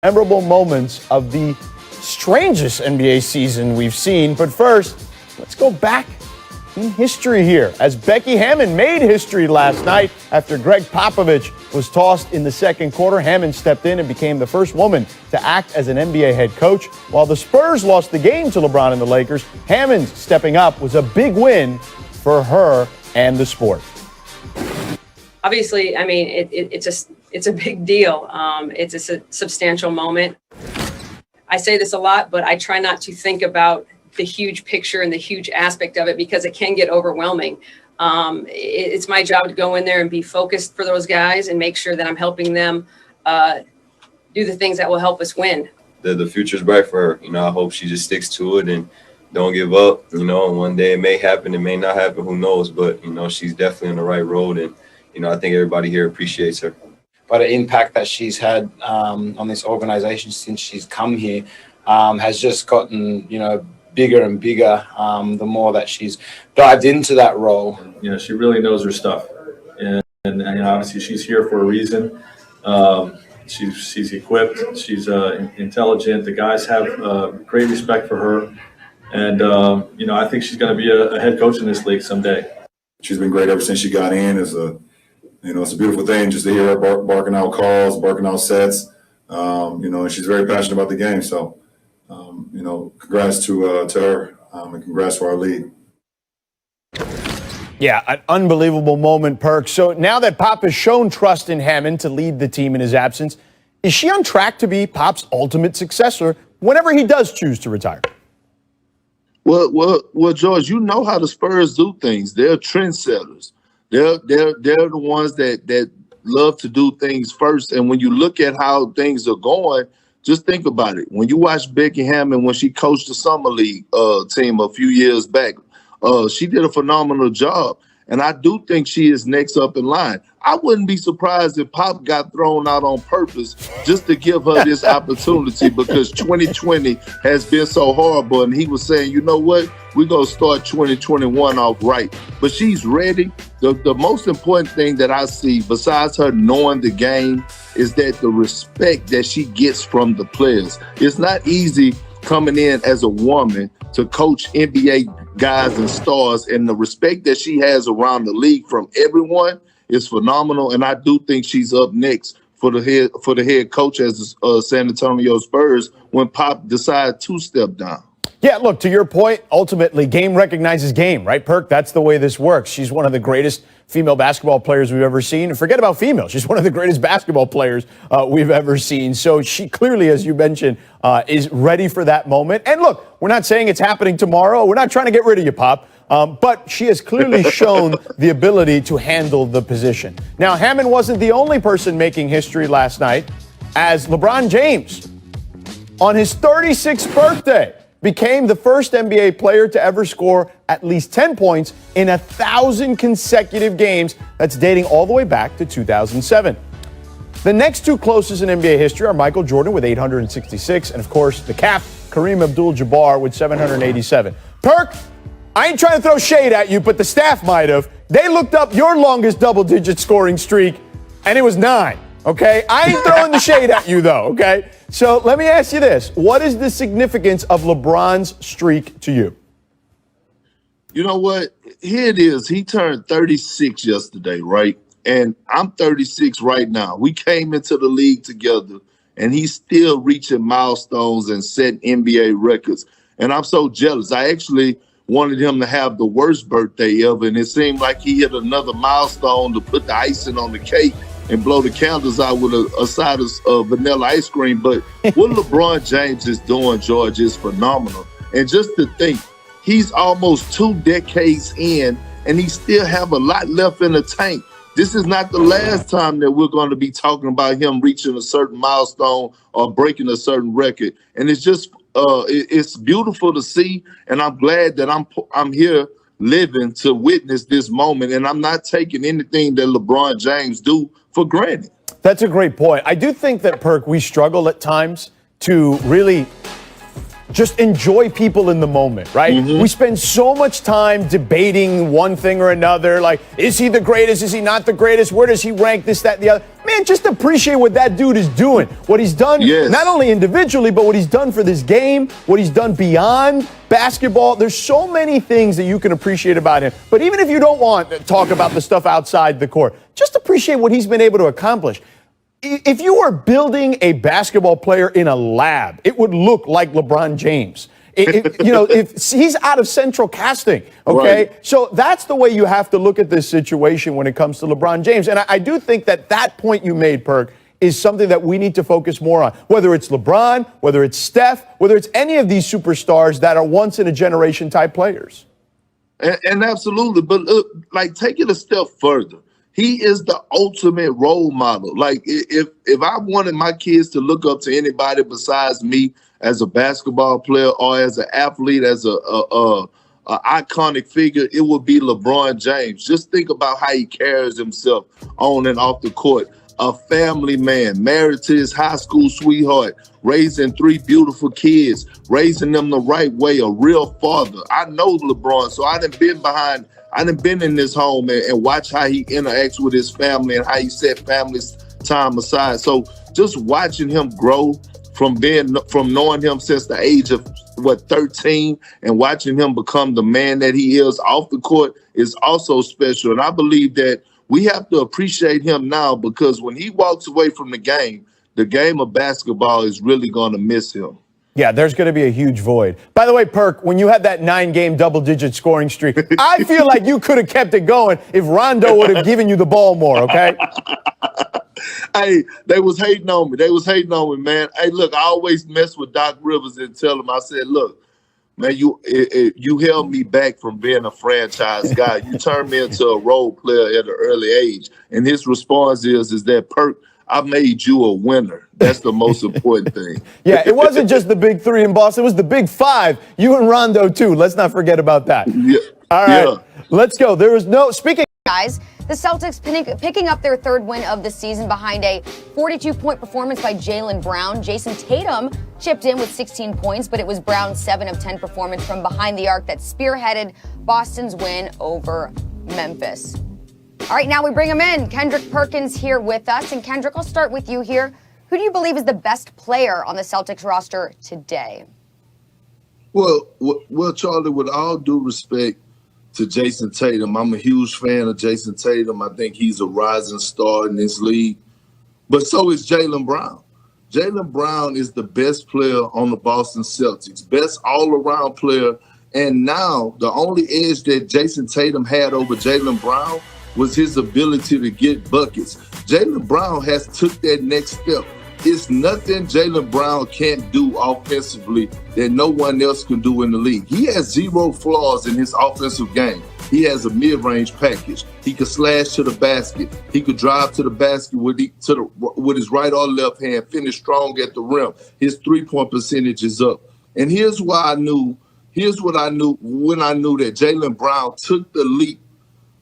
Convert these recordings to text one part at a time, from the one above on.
memorable moments of the strangest NBA season we've seen. But first, let's go back in history here, as Becky Hammon made history last night after Greg Popovich was tossed in the second quarter. Hammon stepped in and became the first woman to act as an NBA head coach. While the Spurs lost the game to LeBron and the Lakers, Hammon stepping up was a big win for her and the sport. Obviously, I mean, it's a big deal. It's a substantial moment. I say this a lot, but I try not to think about the huge picture and the huge aspect of it because it can get overwhelming. It's my job to go in there and be focused for those guys and make sure that I'm helping them do the things that will help us win. The future's bright for her. I hope she just sticks to it and don't give up. One day it may happen, it may not happen, who knows? But, she's definitely on the right road. And, I think everybody here appreciates her. But the impact that she's had on this organization since she's come here has just gotten, bigger and bigger the more that she's dived into that role. She really knows her stuff. And obviously she's here for a reason. She's equipped. She's intelligent. The guys have great respect for her. And, I think she's going to be a head coach in this league someday. She's been great ever since she got in. It's a beautiful thing just to hear her barking out calls, barking out sets. And she's very passionate about the game. So, congrats to her and congrats to our league. Yeah, an unbelievable moment, Perk. So now that Pop has shown trust in Hammon to lead the team in his absence, is she on track to be Pop's ultimate successor whenever he does choose to retire? Well, George, you know how the Spurs do things. They're trendsetters. They're the ones that love to do things first. And when you look at how things are going, just think about it. When you watch Becky Hammon, when she coached the Summer League team a few years back, she did a phenomenal job. And I do think she is next up in line. I wouldn't be surprised if Pop got thrown out on purpose just to give her this opportunity because 2020 has been so horrible. And he was saying, you know what? We're going to start 2021 off right. But she's ready. The most important thing that I see, besides her knowing the game, is that the respect that she gets from the players. It's not easy coming in as a woman to coach NBA guys and stars, and the respect that she has around the league from everyone is phenomenal. And I do think she's up next for the head coach as San Antonio Spurs when Pop decides to step down. Yeah, look, to your point, ultimately, game recognizes game, right, Perk? That's the way this works. She's one of the greatest female basketball players we've ever seen. And forget about female. She's one of the greatest basketball players we've ever seen. So she clearly, as you mentioned, is ready for that moment. And look, we're not saying it's happening tomorrow. We're not trying to get rid of you, Pop. But she has clearly shown the ability to handle the position. Now, Hammon wasn't the only person making history last night, as LeBron James, on his 36th birthday, became the first NBA player to ever score at least 10 points in 1,000 consecutive games. That's dating all the way back to 2007. The next two closest in NBA history are Michael Jordan with 866, and of course, the Cap, Kareem Abdul-Jabbar with 787. Perk, I ain't trying to throw shade at you, but the staff might have. They looked up your longest double-digit scoring streak, and it was 9. Okay, I ain't throwing the shade at you, though, okay? So let me ask you this. What is the significance of LeBron's streak to you? You know what? Here it is. He turned 36 yesterday, right? And I'm 36 right now. We came into the league together, and he's still reaching milestones and setting NBA records. And I'm so jealous. I actually wanted him to have the worst birthday ever, and it seemed like he hit another milestone to put the icing on the cake and blow the candles out with a side of vanilla ice cream. But what LeBron James is doing, George, is phenomenal. And just to think, he's almost 2 decades in, and he still have a lot left in the tank. This is not the last time that we're going to be talking about him reaching a certain milestone or breaking a certain record. And it's just, it's beautiful to see, and I'm glad that I'm here living to witness this moment, and I'm not taking anything that LeBron James do for granted. That's a great point. I do think that, Perk, we struggle at times to really just enjoy people in the moment, right? We spend so much time debating one thing or another, like, is he the greatest? Is he not the greatest? Where does he rank? This, that, and the other. Man, just appreciate what that dude is doing. What he's done, not only individually, but what he's done for this game, what he's done beyond basketball. There's so many things that you can appreciate about him. But even if you don't want to talk about the stuff outside the court, just appreciate what he's been able to accomplish. If you were building a basketball player in a lab, it would look like LeBron James. If he's out of central casting, okay? Right. So that's the way you have to look at this situation when it comes to LeBron James. And I do think that point you made, Perk, is something that we need to focus more on. Whether it's LeBron, whether it's Steph, whether it's any of these superstars that are once-in-a-generation type players. And absolutely. But look, take it a step further. He is the ultimate role model. Like, if I wanted my kids to look up to anybody besides me as a basketball player or as an athlete, as a iconic figure, it would be LeBron James. Just think about how he carries himself on and off the court. A family man, married to his high school sweetheart, raising 3 beautiful kids, raising them the right way, a real father. I know LeBron, so I done been in this home and watch how he interacts with his family and how he set family's time aside. So just watching him grow from knowing him since the age of 13 and watching him become the man that he is off the court is also special. And I believe that we have to appreciate him now, because when he walks away from the game of basketball is really going to miss him. Yeah, there's going to be a huge void. By the way, Perk, when you had that 9-game double-digit scoring streak, I feel like you could have kept it going if Rondo would have given you the ball more, okay? Hey, they was hating on me, man. Hey, look, I always mess with Doc Rivers and tell him, I said, look, man, you held me back from being a franchise guy. You turned me into a role player at an early age. And his response is that, Perk, I made you a winner. That's the most important thing. Yeah, it wasn't just the big 3 in Boston. It was the big 5. You and Rondo, too. Let's not forget about that. Yeah. All right, Let's go. There was no – speaking – Guys, the Celtics picking up their 3rd win of the season behind a 42-point performance by Jaylen Brown. Jason Tatum chipped in with 16 points, but it was Brown's 7 of 10 performance from behind the arc that spearheaded Boston's win over Memphis. All right, now we bring him in. Kendrick Perkins here with us. And Kendrick, I'll start with you here. Who do you believe is the best player on the Celtics roster today? Well, Charlie, with all due respect to Jason Tatum, I'm a huge fan of Jason Tatum. I think he's a rising star in this league. But so is Jaylen Brown. Jaylen Brown is the best player on the Boston Celtics, best all-around player. And now the only edge that Jason Tatum had over Jaylen Brown was his ability to get buckets. Jaylen Brown has took that next step. It's nothing Jaylen Brown can't do offensively that no one else can do in the league. He has 0 flaws in his offensive game. He has a mid-range package. He could slash to the basket. He could drive to the basket with his right or left hand, finish strong at the rim. His 3-point percentage is up. And here's what I knew when I knew that Jaylen Brown took the leap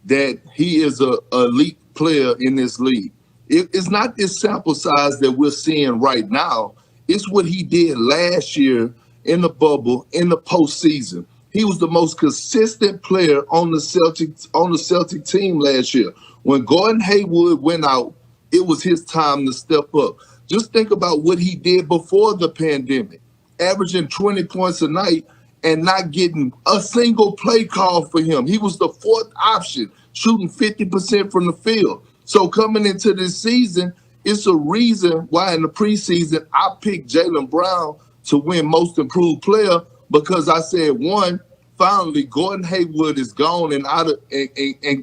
that he is an elite player in this league. It's not this sample size that we're seeing right now. It's what he did last year in the bubble, in the postseason. He was the most consistent player on the Celtic team last year. When Gordon Hayward went out, it was his time to step up. Just think about what he did before the pandemic, averaging 20 points a night and not getting a single play call for him. He was the 4th option, shooting 50% from the field. So coming into this season, it's a reason why in the preseason I picked Jaylen Brown to win Most Improved Player, because I said, 1, finally Gordon Hayward is gone and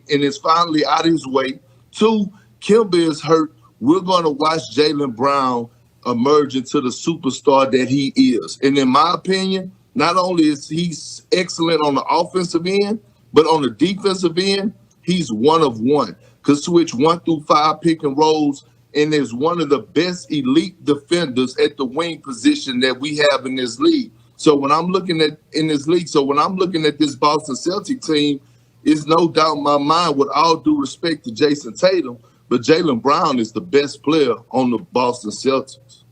is finally out of his way. 2, Kemba is hurt. We're going to watch Jaylen Brown emerge into the superstar that he is. And in my opinion, not only is he excellent on the offensive end, but on the defensive end, he's one of one. Could switch 1 through 5 pick and rolls, and is one of the best elite defenders at the wing position that we have in this league. So when I'm looking at this Boston Celtic team, it's no doubt in my mind, with all due respect to Jason Tatum, but Jaylen Brown is the best player on the Boston Celtics.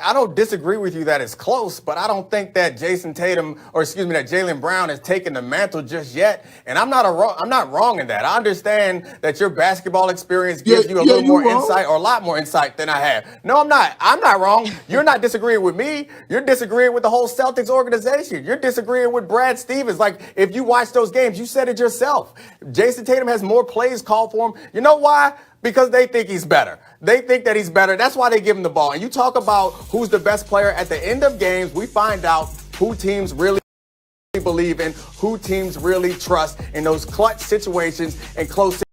I don't disagree with you that it's close, but I don't think that that Jaylen Brown has taken the mantle just yet. And I'm not wrong in that. I understand that your basketball experience gives you a little more insight, or a lot more insight than I have. No, I'm not. I'm not wrong. You're not disagreeing with me. You're disagreeing with the whole Celtics organization. You're disagreeing with Brad Stevens. Like, if you watch those games, you said it yourself. Jason Tatum has more plays called for him. You know why? Because they think he's better. They think that he's better. That's why they give him the ball. And you talk about who's the best player at the end of games, we find out who teams really believe in, who teams really trust in those clutch situations and close